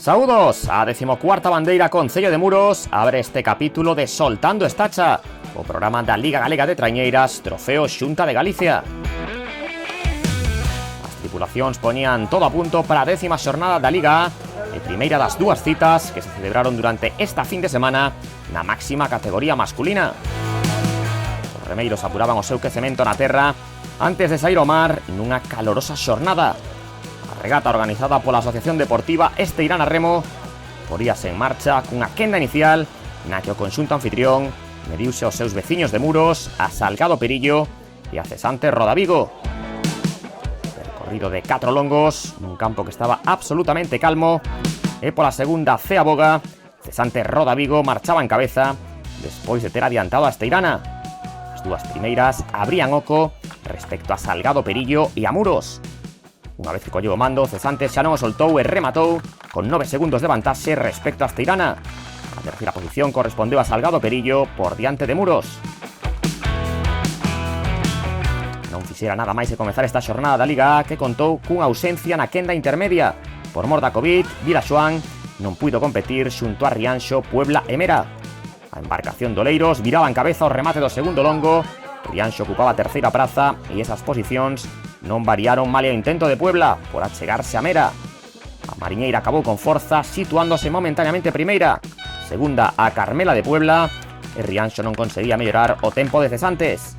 Saúdos, a 14ª bandeira Concello de Muros abre este capítulo de Soltando Estacha, o programa da Liga Galega de Trañeiras, trofeo Xunta de Galicia. As tripulacións poñían todo a punto para a 10ª xornada da Liga A, e primeira das dúas citas que se celebraron durante esta fin de semana na máxima categoría masculina. Os remeiros apuraban o seu quecemento na terra antes de sair ao mar nunha calorosa xornada. A regata organizada pola Asociación Deportiva Esteirana Remo poríase en marcha cunha quenda inicial na que o conxunto anfitrión mediuse aos seus veciños de Muros, a Salgado Perillo e a cesante Rodavigo. Percorrido de 4 longos nun campo que estaba absolutamente calmo, e pola segunda Cea Boga, cesante Rodavigo marchaba en cabeza despois de ter adiantado a Esteirana. As dúas primeiras abrían oco respecto a Salgado Perillo e a Muros. Unha vez que colleu o mando, cesante xa non o soltou e rematou con 9 segundos de vantaxe respecto a Esteirana. A terceira posición correspondeu a Salgado Perillo por diante de Muros. Non fixera nada máis de comezar esta xornada da Liga A, que contou cunha ausencia na quenda intermedia. Por mor da Covid, Vilaxoán non puido competir xunto a Rianxo, Puebla e Mera. A embarcación do Oleiros viraba en cabeza o remate do segundo longo. Rianxo ocupaba a terceira praza e esas posicións non variaron mal o intento de Puebla por achegarse a Mera. A Mariñeira acabou con forza, situándose momentaneamente primeira. Segunda a Carmela de Puebla, e Rianxo non conseguía mellorar o tempo de cesantes.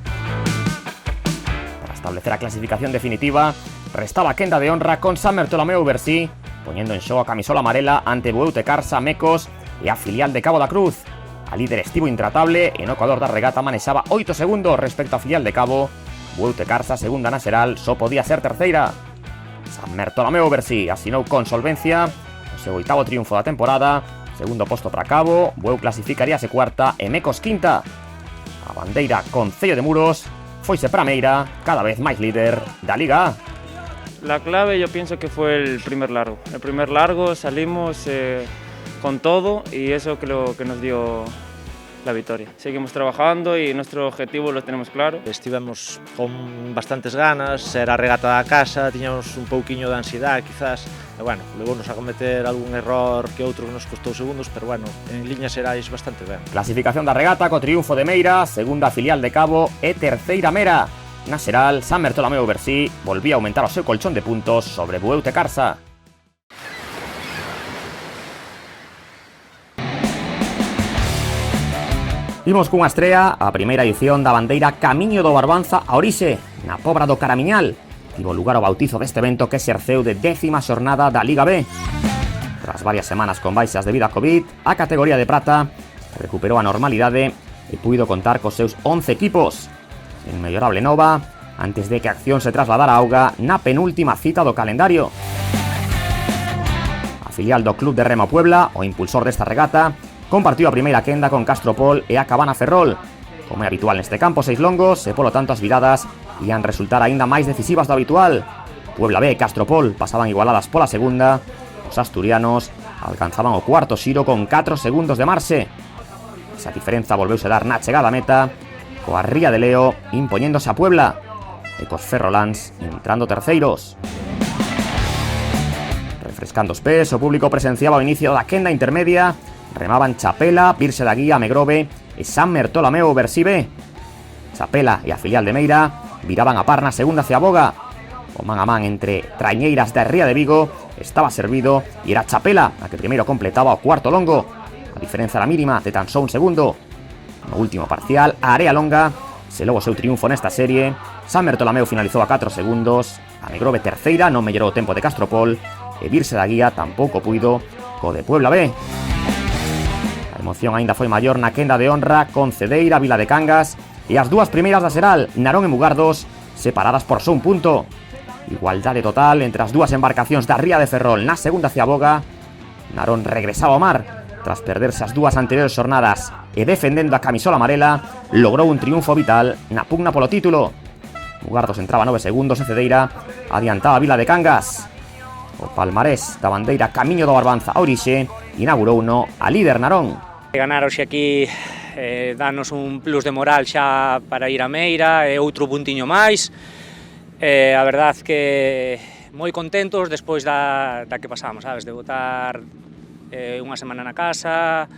Para establecer a clasificación definitiva, restaba a quenda de honra con San Bertolomeu Bersí, poñendo en xogo a camisola amarela ante Bueute Carsa, Mecos e a filial de Cabo da Cruz. A líder estivo intratable e no ecuador da regata manexaba 8 segundos respecto a filial de Cabo. Bueute Carsa, segunda na xeral, só podía ser terceira. San Bertolomeu Bersí asinou con solvencia o seu 8º triunfo da temporada. Segundo posto para Cabo, Bueu clasificaríase cuarta e Mecos quinta. A bandeira Concello de Muros foise para Meira, cada vez máis líder da Liga A. La clave yo pienso que fue el primer largo. El primer largo salimos con todo y eso creo que nos dio la victoria. Seguimos trabajando y nuestro objetivo lo tenemos claro. Estivemos con bastantes ganas, era a regata da casa, tiñamos un pouquiño de ansiedade quizás, e bueno, levounos a cometer algún error que outro que nos costou segundos, pero bueno, en liñas xerais bastante ben. Clasificación da regata co triunfo de Meira, segunda filial de Cabo e terceira Mera. Na xeral, San Bertolomeu Bersí volvía a aumentar o seu colchón de puntos sobre Bueute Carsa. Imos cunha estrea a primeira edición da bandeira Camiño do Barbanza a Orixe, na Pobra do Caramiñal. Tivo lugar o bautizo deste evento que exerceu de 10ª xornada da Liga B. Tras varias semanas con baixas debido a Covid, a categoría de prata recuperou a normalidade e puido contar cos seus 11 equipos. En mellorable nova, antes de que a acción se trasladara a auga na penúltima cita do calendario. A filial do Club de Remo Puebla, o impulsor desta regata, compartiu a primeira quenda con Castropol e a Cabana Ferrol. Como é habitual neste campo, 6 longos e polo tanto as viradas ian resultar aínda máis decisivas do habitual. Puebla B e Castropol pasaban igualadas pola segunda. Os asturianos alcanzaban o cuarto xiro con 4 segundos de marxe. Esa diferenza volveuse dar na chegada a meta, coa Ría de Leo impoñéndose a Puebla e cos ferroláns entrando terceiros. Refrescando os pés, o público presenciaba o inicio da quenda intermedia. Remaban Chapela, Virxe da Guía, Megrove e San Bertolomeu Bersí B. Chapela e a filial de Meira viraban a par na segunda Cea Boga. O man a man entre Trañeiras da Ría de Vigo estaba servido e era Chapela a que primeiro completaba o cuarto longo. A diferenza era mínima de tan só un segundo. No último parcial, a Area Longa selou o seu triunfo nesta serie. San Bertolomeu finalizou a 4 segundos. A Megrove terceira non mellorou o tempo de Castropol e Virxe da Guía tampouco puido co de Puebla B. A emoción aínda foi maior na quenda de honra con Cedeira, Vila de Cangas e as dúas primeiras da xeral, Narón e Mugardos, separadas por só un punto. Igualdade total entre as dúas embarcacións da Ría de Ferrol na segunda Cea Boga. Narón regresaba ao mar tras perderse as dúas anteriores xornadas e defendendo a camisola amarela, logrou un triunfo vital na pugna polo título. Mugardos entraba 9 segundos e Cedeira adiantaba a Vila de Cangas. O palmarés da bandeira Camiño do Barbanza a Orixe inaugurouno a líder Narón. Ganar hoxe aquí danos un plus de moral xa para ir a Meira e outro puntiño máis. A verdad que moi contentos despois da que pasamos, sabes, de botar unha semana na casa,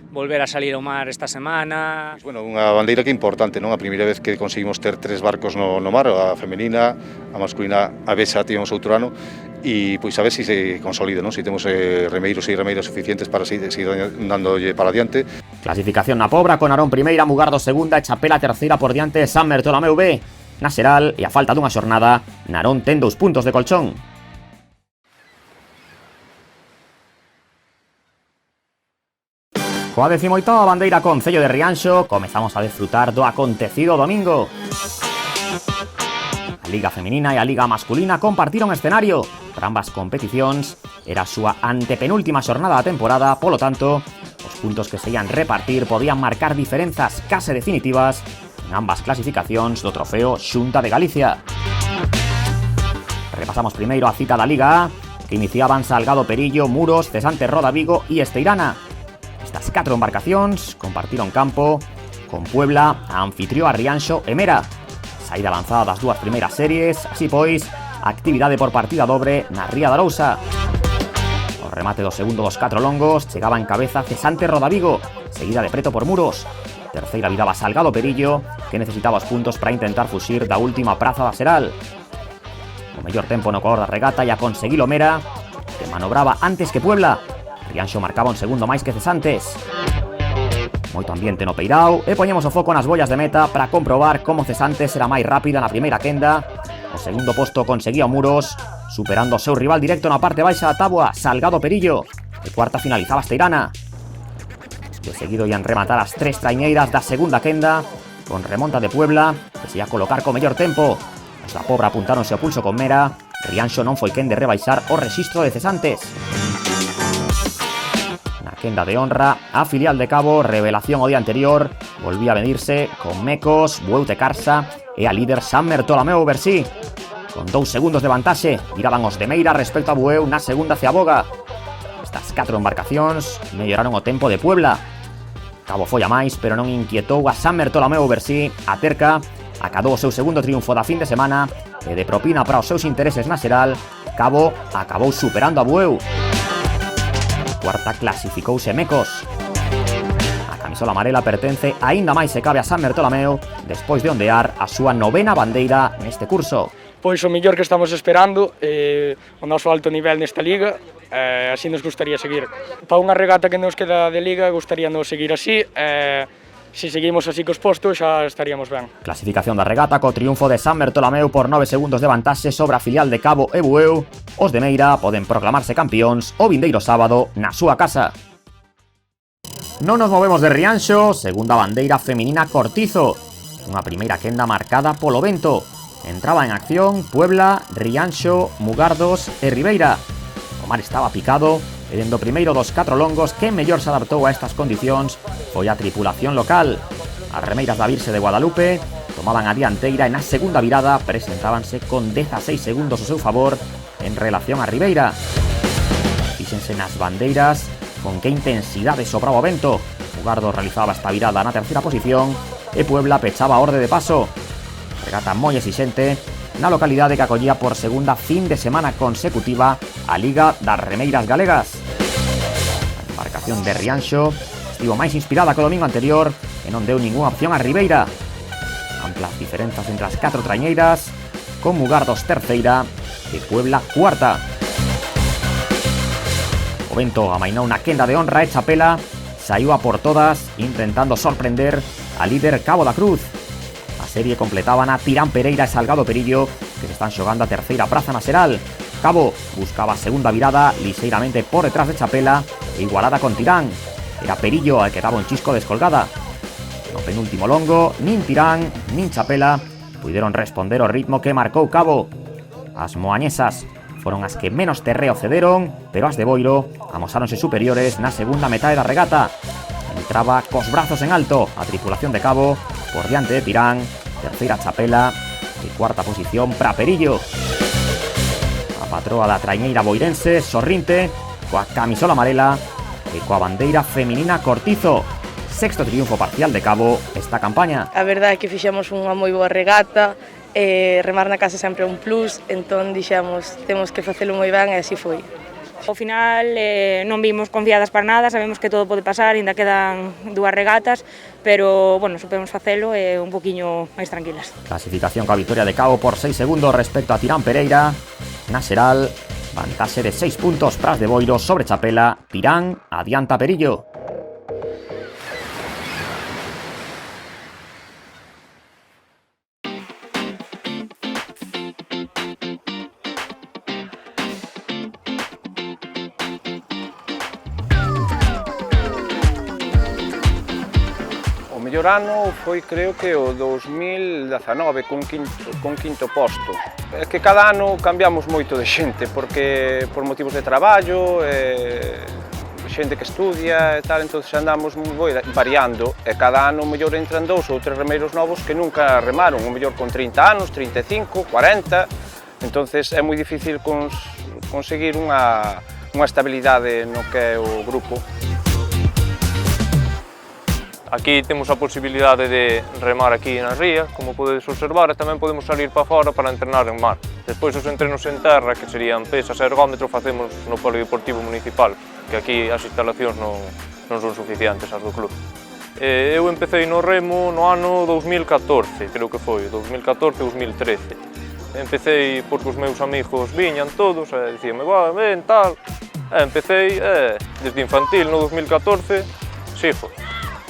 volver a salir ao mar esta semana. Bueno, unha bandeira que é importante, non? A primeira vez que conseguimos ter 3 barcos no mar, a femenina, a masculina, a vez xa tivemos outro ano, e pois a ver se se consolida, non? Se temos remeiros e remeiras suficientes para seguir dándolle para adiante. Clasificación na Pobra con Narón primeira, Mugardo segunda e Chapela terceira por diante de San Bertolomeu B. Na Seral, e a falta dunha xornada, Narón ten 2 puntos de colchón. Coa 18ª bandeira Concello de Rianxo, comezamos a desfrutar do acontecido domingo. A Liga Femenina e a Liga Masculina compartiron escenario. Por ambas competicións, era a súa antepenúltima xornada da temporada, polo tanto, os puntos que se ian repartir podían marcar diferenzas case definitivas en ambas clasificacións do trofeo Xunta de Galicia. Repasamos primeiro a cita da Liga A, que iniciaban Salgado Perillo, Muros, Cesante Roda Vigo e Esteirana. Estas 4 embarcacións compartiron campo con Puebla, a anfitrió a Rianxo e Mera. Saída avanzada das 2 primeiras series, así pois, actividade por partida dobre na Ría de Arousa. O remate do segundo dos 4 longos chegaba en cabeza Cesante Roda Vigo, seguida de preto por Muros. Terceira viraba Salgado Perillo, que necesitaba os puntos para intentar fuxir da última praza da Seral. O mellor tempo no color da regata e a conseguilo Mera, que manobraba antes que Puebla. Rianxo marcaba un segundo máis que Cesantes. Moito ambiente no peirao e poñemos o foco nas bollas de meta para comprobar como Cesantes era máis rápida na primeira quenda. O segundo posto conseguía o Muros, superando o seu rival directo na parte baixa da táboa, Salgado Perillo. E cuarta finalizaba Esteirana. De seguido ian rematar as 3 traiñeiras da segunda quenda, con remonta de Puebla, que se ia colocar co mellor tempo. Os da Pobra apuntáronse ao pulso con Mera. Rianxo non foi quen de rebaixar o rexistro de Cesantes. Quenda de honra, a filial de Cabo, revelación o día anterior, volvía a medirse con Mecos, Bueu de Carsa e a líder San Bertolomeu Bersí. Con 2 segundos de vantaxe, miraban os de Meira respecto a Bueu na segunda ceaboga. Estas 4 embarcacións melloraron o tempo de Puebla. Cabo foi a máis, pero non inquietou a San Bertolomeu Bersí. A Terca acadou o seu segundo triunfo da fin de semana e de propina para os seus intereses na Seral, Cabo acabou superando a Bueu. Cuarta clasificouse Mecos. A camisola amarela pertence aínda máis se cabe a San Bertolomeu despois de ondear a súa 9ª bandeira neste curso. Pois o mellor que estamos esperando, o noso alto nivel nesta liga, así nos gustaría seguir. Para unha regata que nos queda de liga, gustaríanos seguir así, se seguimos así cos postos xa estaríamos ben. Clasificación da regata co triunfo de San Bertolomeu por 9 segundos de vantaxe sobre a filial de Cabo e Bueu. Os de Meira poden proclamarse campións o vindeiro sábado na súa casa. Non nos movemos de Rianxo, segunda bandeira feminina Cortizo. Unha primeira quenda marcada polo vento. Entraba en acción Puebla, Rianxo, Mugardos e Ribeira. O mar estaba picado e dendo primeiro dos 4 longos, quen mellor se adaptou a estas condicións foi a tripulación local. As remeiras da Virxe de Guadalupe tomaban a dianteira e na segunda virada presentábanse con 16 segundos ao seu favor en relación a Ribeira. Fíxense nas bandeiras con que intensidade sobraba o vento. Mugardo realizaba esta virada na terceira posición e Puebla pechaba a orde de paso. Regata moi exixente na localidade que acollía por segunda fin de semana consecutiva a Liga das Remeiras Galegas. A embarcación de Rianxo estivo máis inspirada que o domingo anterior e non deu ninguna opción a Ribeira. Amplas diferenzas entre as 4 trañeiras, con Mugardos terceira e Puebla cuarta. O vento amainou na quenda de honra e Chapela saiu a por todas intentando sorprender a líder Cabo da Cruz. A serie completaban a Tirán Pereira e Salgado Perillo, que se están xogando a terceira praza na Seral. Cabo buscaba a segunda virada liseiramente por detrás de Chapela e igualada con Tirán. Era Perillo al que daba un chisco descolgada. No penúltimo longo, nin Tirán nin Chapela puideron responder ao ritmo que marcou Cabo. As moañesas foron as que menos terreo cederon, pero as de Boiro amosáronse superiores na segunda metade da regata. Entraba cos brazos en alto a tripulación de Cabo, por diante de Tirán, terceira Chapela e cuarta posición para Perillo. A patroa da traiñeira boirense, Sorrinte, coa camisola amarela e coa bandeira feminina Cortizo. Sexto triunfo parcial de Cabo esta campaña. A verdade é que fixemos unha moi boa regata, remar na casa sempre é un plus, entón dixemos, temos que facelo moi ben e así foi. Ao final non vimos confiadas para nada, sabemos que todo pode pasar, ainda quedan 2 regatas, pero bueno, supemos facelo un poquinho máis tranquilas. Clasificación coa vitoria de Cao por 6 segundos respecto a Tirán Pereira. Na xeral, vantaxe de 6 puntos Pras de Boiro sobre Chapela. Tirán adianta Perillo. O mellor ano foi, creo que o 2019, cun quinto posto. É que cada ano cambiamos moito de xente, porque por motivos de traballo, xente que estudia e tal, entón andamos variando, e cada ano o mellor entran 2 ou 3 remeiros novos que nunca remaron, o mellor con 30 anos, 35, 40, entonces é moi difícil conseguir unha estabilidade no que é o grupo. Aquí temos a posibilidade de remar aquí na ría, como podedes observar, e tamén podemos salir para fora para entrenar en mar. Despois os entrenos en terra, que serían pesas e ergómetro, facemos no Polideportivo Municipal, que aquí as instalacións non son suficientes as do club. Eu empecé no remo no ano 2014, creo que foi, 2014-2013. Empecé porque os meus amigos viñan todos e dicíanme, ven, tal. Empecé desde infantil no 2014, sigo.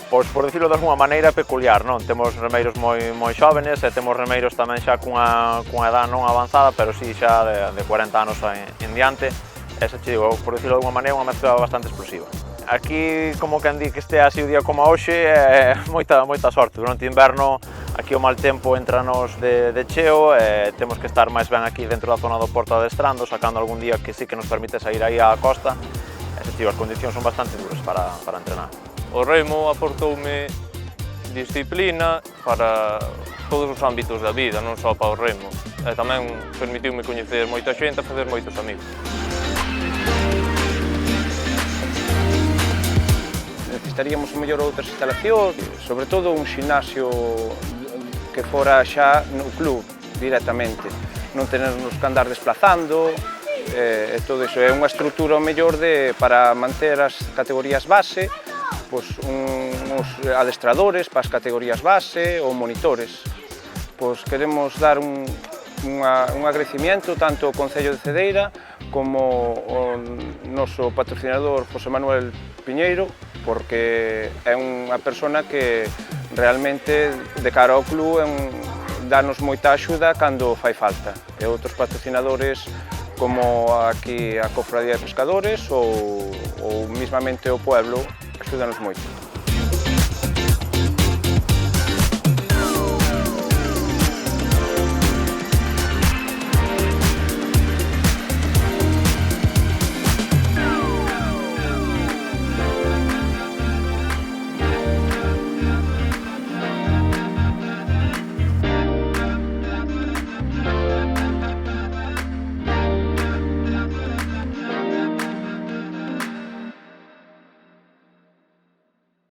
Pois, por dicirlo de alguma maneira, peculiar, non? Temos remeiros moi xóvenes e temos remeiros tamén xa cunha edad non avanzada, pero si xa de 40 anos en diante. Esa, che digo, por dicirlo de alguma maneira, unha mezcla bastante explosiva. Aquí, como quen di que este así o día como hoxe, é moita sorte. Durante o inverno, aquí o mal tempo entranos de cheo, e temos que estar máis ben aquí dentro da zona do Porto adestrando, sacando algún día que sí que nos permite sair aí á costa. Ese, tío, as condicións son bastante duras para entrenar. O remo aportoume disciplina para todos os ámbitos da vida, non só para o remo. E tamén permitiume coñecer moita xente e facer moitos amigos. Necesitaríamos mellor outras instalacións, sobre todo un ximnasio que fora xa no club directamente, non tenernos que andar desplazando, e todo iso. É unha estrutura mellor para manter as categorías base, pois uns adestradores para as categorías base ou monitores. Pois queremos dar un agradecimiento tanto ao Concello de Cedeira como ao noso patrocinador José Manuel Piñeiro, porque é unha persona que realmente de cara ao club danos moita axuda cando fai falta. E outros patrocinadores como aquí a Cofradía de Pescadores ou mismamente o pueblo axúdanos moito.